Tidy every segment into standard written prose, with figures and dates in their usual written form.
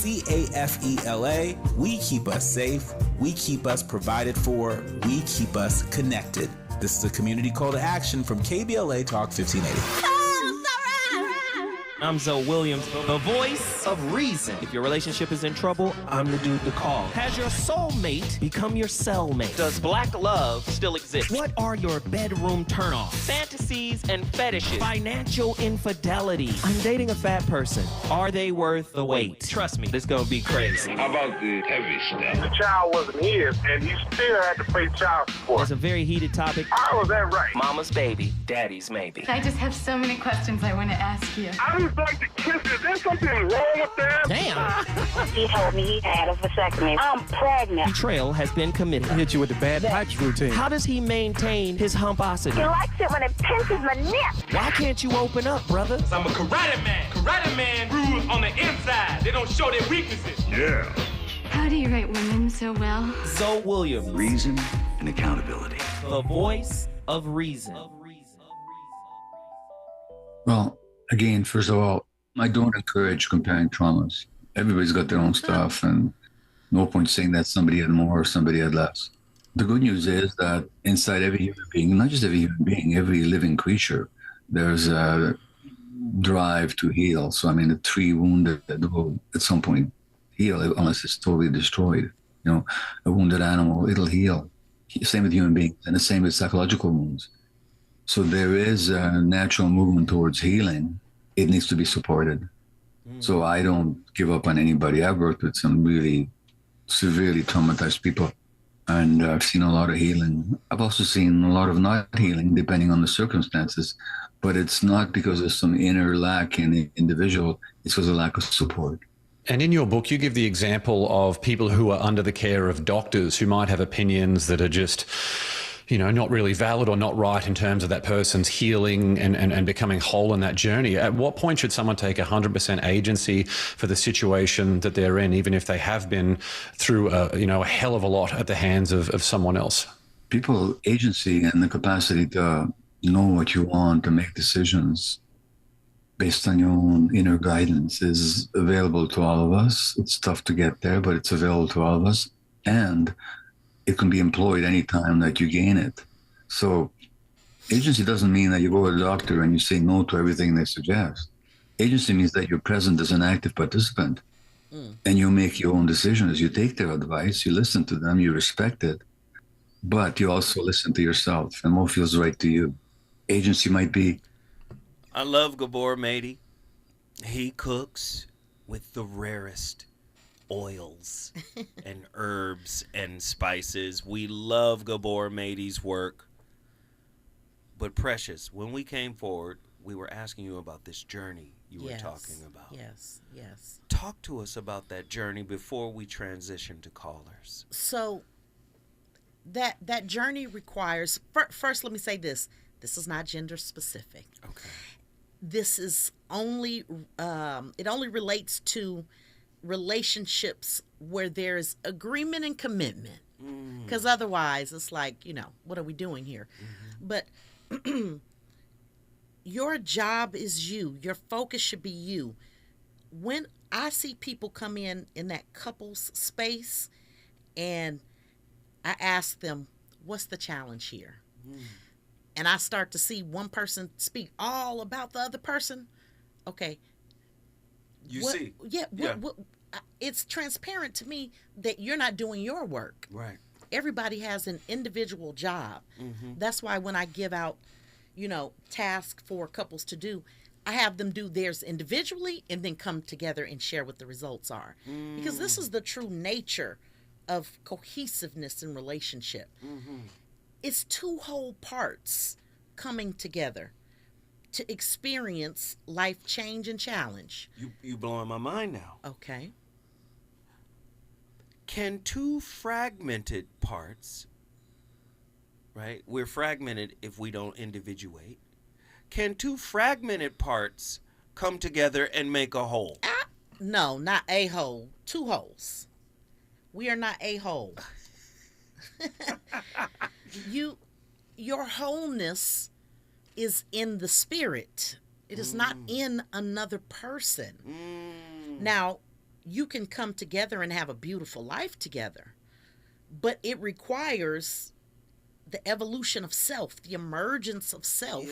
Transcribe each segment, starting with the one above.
KBLA. We keep us safe. We keep us provided for. We keep us connected. This is a community call to action from KBLA Talk 1580. I'm Zoe Williams, the voice of reason. If your relationship is in trouble, I'm the dude to call. Has your soulmate become your cellmate? Does black love still exist? What are your bedroom turnoffs? Fantasies and fetishes. Financial infidelity. I'm dating a fat person. Are they worth the wait? Trust me, this gonna be crazy. How about the heavy stuff? The child wasn't his, and he still had to pay child support. It's a very heated topic. How was that right? Mama's baby, daddy's maybe. I just have so many questions I want to ask you. I just like to kiss it. Is there something wrong with that? Damn. He told me he had a vasectomy. I'm pregnant. Betrayal has been committed. Hit you with the bad pipes routine. How does he maintain his humposity? He likes it when it pinches my nip. Why can't you open up, brother? I'm a karate man. Karate man rules on the inside. They don't show their weaknesses. Yeah. How do you write women so well? Zoe Williams, Reason and accountability. the voice of reason. Well, again, first of all, I don't encourage comparing traumas. Everybody's got their own stuff, and no point saying that somebody had more or somebody had less. The good news is that inside every human being, not just every human being, every living creature, there's a drive to heal. So, I mean, the tree wounded will at some point heal unless it's totally destroyed. You know, a wounded animal, it'll heal. Same with human beings, and the same with psychological wounds. So there is a natural movement towards healing. It needs to be supported. So I don't give up on anybody. I've worked with some really severely traumatized people, and I've seen a lot of healing. I've also seen a lot of not healing, depending on the circumstances. But it's not because of some inner lack in the individual. It's because of lack of support. And in your book, you give the example of people who are under the care of doctors who might have opinions that are just, you know, not really valid or not right in terms of that person's healing and becoming whole in that journey. At what point should someone take 100% agency for the situation that they're in, even if they have been through a hell of a lot at the hands of someone else? People, agency and the capacity to know what you want, to make decisions based on your own inner guidance is available to all of us. It's tough to get there, but it's available to all of us. And it can be employed anytime that you gain it. So agency doesn't mean that you go to the doctor and you say no to everything they suggest. Agency means that you're present as an active participant and you make your own decisions. You take their advice, you listen to them, you respect it, but you also listen to yourself and what feels right to you. Agency might be... I love Gabor Mady. He cooks with the rarest oils and herbs and spices. We love Gabor Mady's work. But Precious, when we came forward, we were asking you about this journey you were talking about. Yes. Talk to us about that journey before we transition to callers. So that journey requires, first let me say this. This is not gender specific. Okay. This is only, it only relates to relationships where there's agreement and commitment. Because otherwise it's like, what are we doing here? But your job is you. Your focus should be you. When I see people come in that couples space and I ask them, what's the challenge here? And I start to see one person speak all about the other person. Okay. It's transparent to me that you're not doing your work. Right. Everybody has an individual job. That's why when I give out, tasks for couples to do, I have them do theirs individually and then come together and share what the results are. Because this is the true nature of cohesiveness in relationship. It's two whole parts coming together to experience life change and challenge. You blowing my mind now. Okay. Can two fragmented parts, right? We're fragmented if we don't individuate. Can two fragmented parts come together and make a whole? No, not a whole. Two wholes. We are not a whole. Your wholeness is in the spirit. It is not in another person. Now, you can come together and have a beautiful life together, but it requires the evolution of self, the emergence of self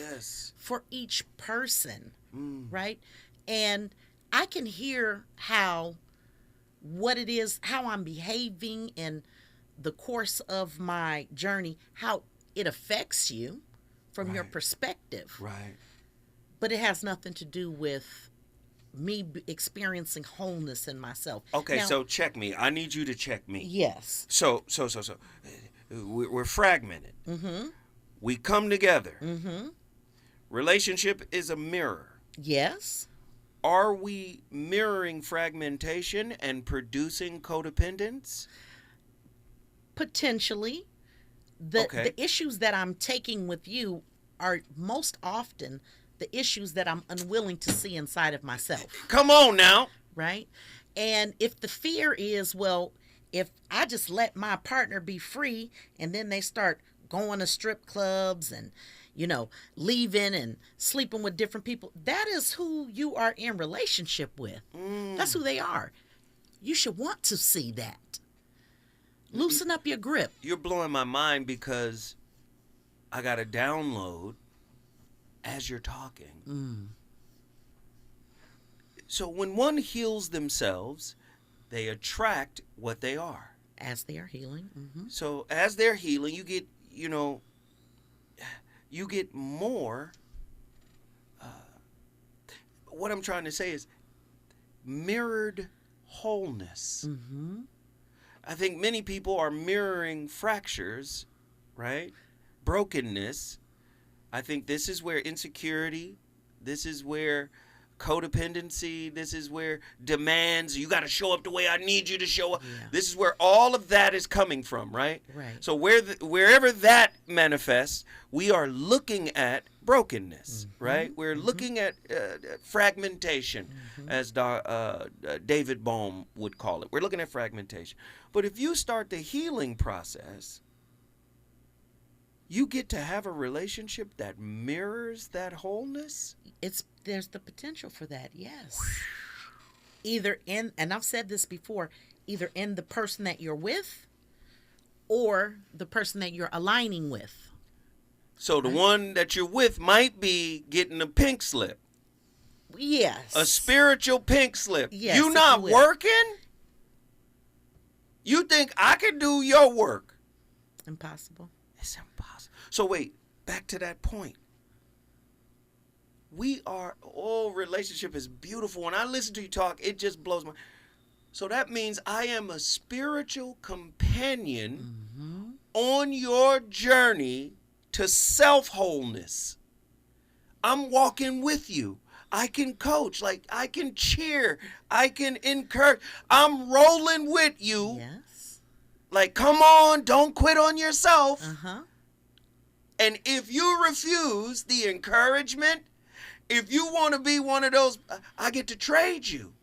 for each person, right? And I can hear how I'm behaving in the course of my journey, how it affects you from your perspective. Right. But it has nothing to do with me experiencing wholeness in myself. Okay, now, so check me. I need you to check me. Yes. So. We're fragmented. Mm-hmm. We come together. Mm-hmm. Relationship is a mirror. Yes. Are we mirroring fragmentation and producing codependence? Potentially. The issues that I'm taking with you are most often the issues that I'm unwilling to see inside of myself. Come on now. Right? And if the fear is, well, if I just let my partner be free and then they start going to strip clubs and, leaving and sleeping with different people, that is who you are in relationship with. That's who they are. You should want to see that. Loosen up your grip. You're blowing my mind because I got a download as you're talking. So when one heals themselves, they attract what they are. As they are healing. Mm-hmm. So as they're healing, you get, you get more. What I'm trying to say is mirrored wholeness. Mm-hmm. I think many people are mirroring fractures, right? Brokenness. I think this is where insecurity, this is where codependency, this is where demands, you got to show up the way I need you to show up. Yeah. This is where all of that is coming from, right? Right. So wherever that manifests, we are looking at brokenness, right? We're looking at fragmentation, as David Bohm would call it. We're looking at fragmentation. But if you start the healing process, you get to have a relationship that mirrors that wholeness. There's the potential for that, yes. Either in, and I've said this before, either in the person that you're with or the person that you're aligning with. So the one that you're with might be getting a pink slip. Yes. A spiritual pink slip. Yes. You not working? You think I can do your work? Impossible. It's impossible. So wait, back to that point. Relationship is beautiful. When I listen to you talk, it just blows my. So that means I am a spiritual companion on your journey to self-wholeness. I'm walking with you. I can coach, I can cheer, I can encourage. I'm rolling with you. Yes. Come on, don't quit on yourself. Uh-huh. And if you refuse the encouragement, if you want to be one of those, I get to trade you.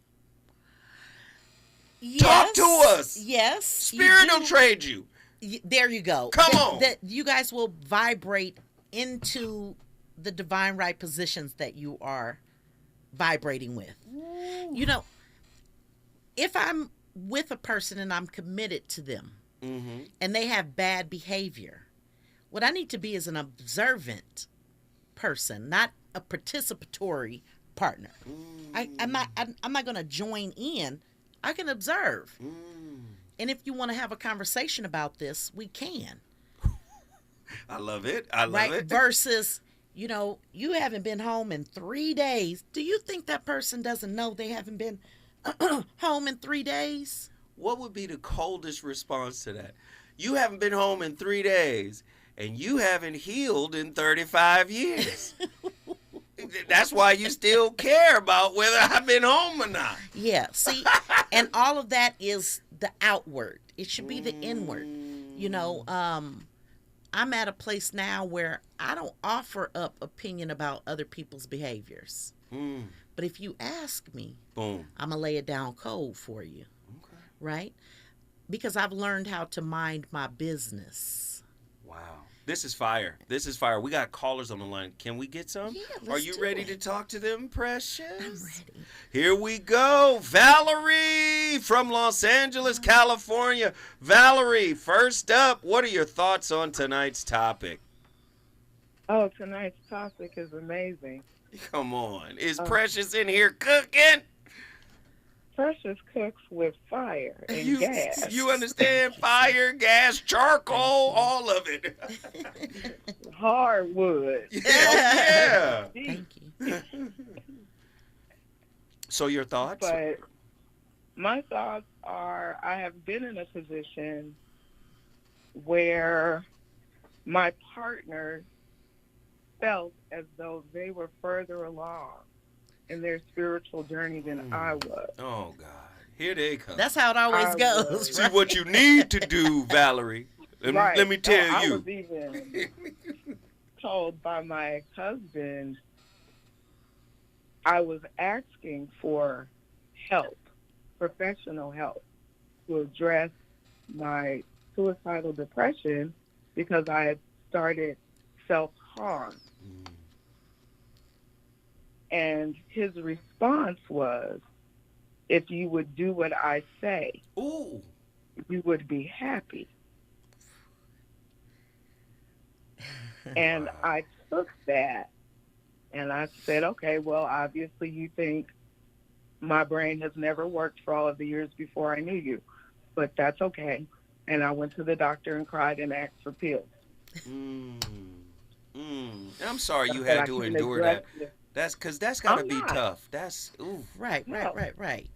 Yes. Talk to us. Yes. Spirit will trade you. There you go. Come on. That you guys will vibrate into the divine right positions that you are vibrating with. Ooh. If I'm with a person and I'm committed to them and they have bad behavior, what I need to be is an observant person, not a participatory partner. I'm not going to join in. I can observe. And if you want to have a conversation about this, we can. I love it. I love it. Versus, you haven't been home in 3 days. Do you think that person doesn't know they haven't been home in 3 days? What would be the coldest response to that? You haven't been home in 3 days, and you haven't healed in 35 years. That's why you still care about whether I've been home or not. Yeah, see, and all of that is the outward. It should be the inward. I'm at a place now where I don't offer up opinion about other people's behaviors. But if you ask me, boom, I'm going to lay it down cold for you. Right? Because I've learned how to mind my business. Wow. This is fire. This is fire. We got callers on the line. Can we get some? Yeah, Are let's you do ready it. to talk to them, Precious? I'm ready. Here we go. Valerie from Los Angeles, California. Valerie, first up, what are your thoughts on tonight's topic? Oh, tonight's topic is amazing. Come on. Is Precious in here cooking? Precious cooks with fire and gas. You understand? Fire, gas, charcoal, all of it. Hardwood. Yeah. Thank you. So your thoughts? But my thoughts are, I have been in a position where my partner felt as though they were further along in their spiritual journey than I was. Oh, God. Here they come. That's how it always goes. See what you need to do, Valerie. Let me tell you. I was even told by my husband I was asking for help, professional help, to address my suicidal depression because I had started self-harm. And his response was, if you would do what I say, ooh, you would be happy. And I took that and I said, okay, well, obviously you think my brain has never worked for all of the years before I knew you, but that's okay. And I went to the doctor and cried and asked for pills. I'm sorry you had to endure that. That's because that's got to be tough. That's ooh. Right.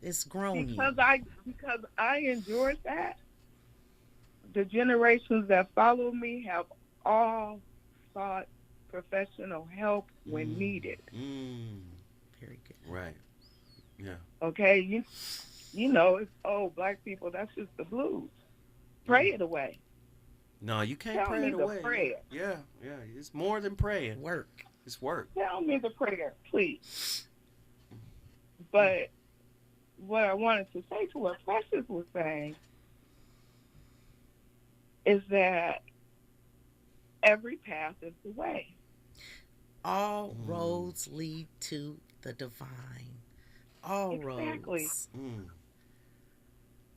It's grown because I endured that. The generations that follow me have all sought professional help when needed. Very good. Right. Yeah. Okay. You know, it's black people. That's just the blues. Pray it away. No, you can't Tell pray me it the away. prayer. Yeah. It's more than praying. Work. It's work. Tell me the prayer, please. But what I wanted to say to what Precious was saying is that every path is the way. All roads lead to the divine. All Exactly. roads.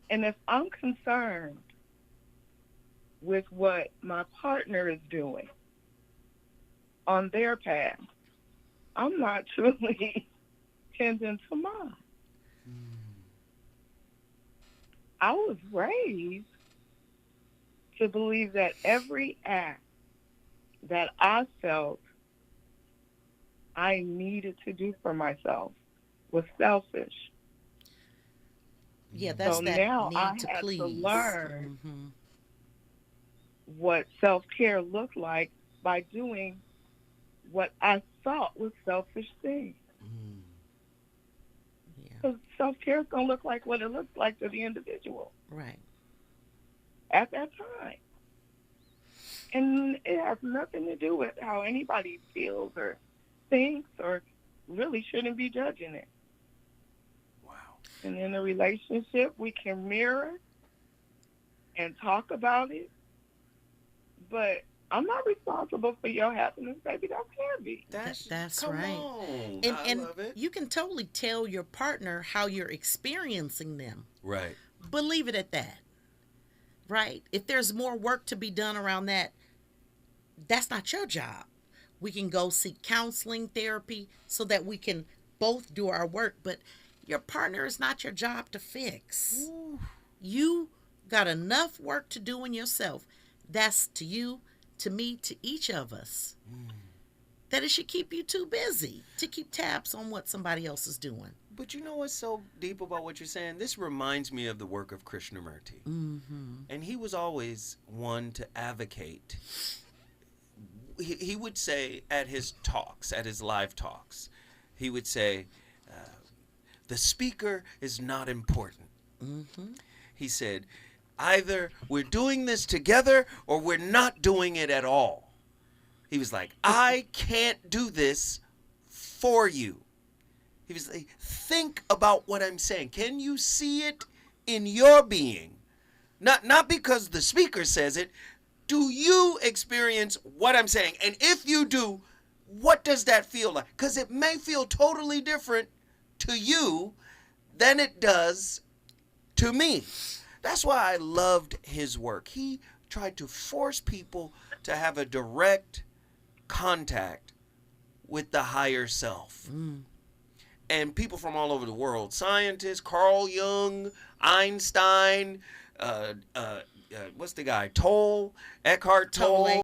And if I'm concerned with what my partner is doing on their path, I'm not truly tending to mine. I was raised to believe that every act that I felt I needed to do for myself was selfish. Yeah, that's so that now need I to had please. to learn what self-care looked like by doing what I thought was selfish things. Because self-care is going to look like what it looks like to the individual. Right. At that time. And it has nothing to do with how anybody feels or thinks, or really shouldn't be judging it. Wow. And in a relationship, we can mirror and talk about it, but I'm not responsible for your happiness, baby. That can't be. That's come right. on. And, I love it. you can totally tell your partner how you're experiencing them. Right. But leave it at that. Right? If there's more work to be done around that, that's not your job. We can go seek counseling, therapy, so that we can both do our work. But your partner is not your job to fix. Ooh. You got enough work to do in yourself. That's to you, to me, to each of us. That it should keep you too busy to keep tabs on what somebody else is doing. But you know what's so deep about what you're saying? This reminds me of the work of Krishnamurti. And he was always one to advocate. He would say at his talks, at his live talks, he would say, the speaker is not important. He said, either we're doing this together or we're not doing it at all. He was like, I can't do this for you. He was like, think about what I'm saying. Can you see it in your being? Not because the speaker says it. do you experience what I'm saying? And if you do, what does that feel like? Because it may feel totally different to you than it does to me. That's why I loved his work. He tried to force people to have a direct contact with the higher self. And people from all over the world, scientists, Carl Jung, Einstein, what's the guy, Eckhart Tolle.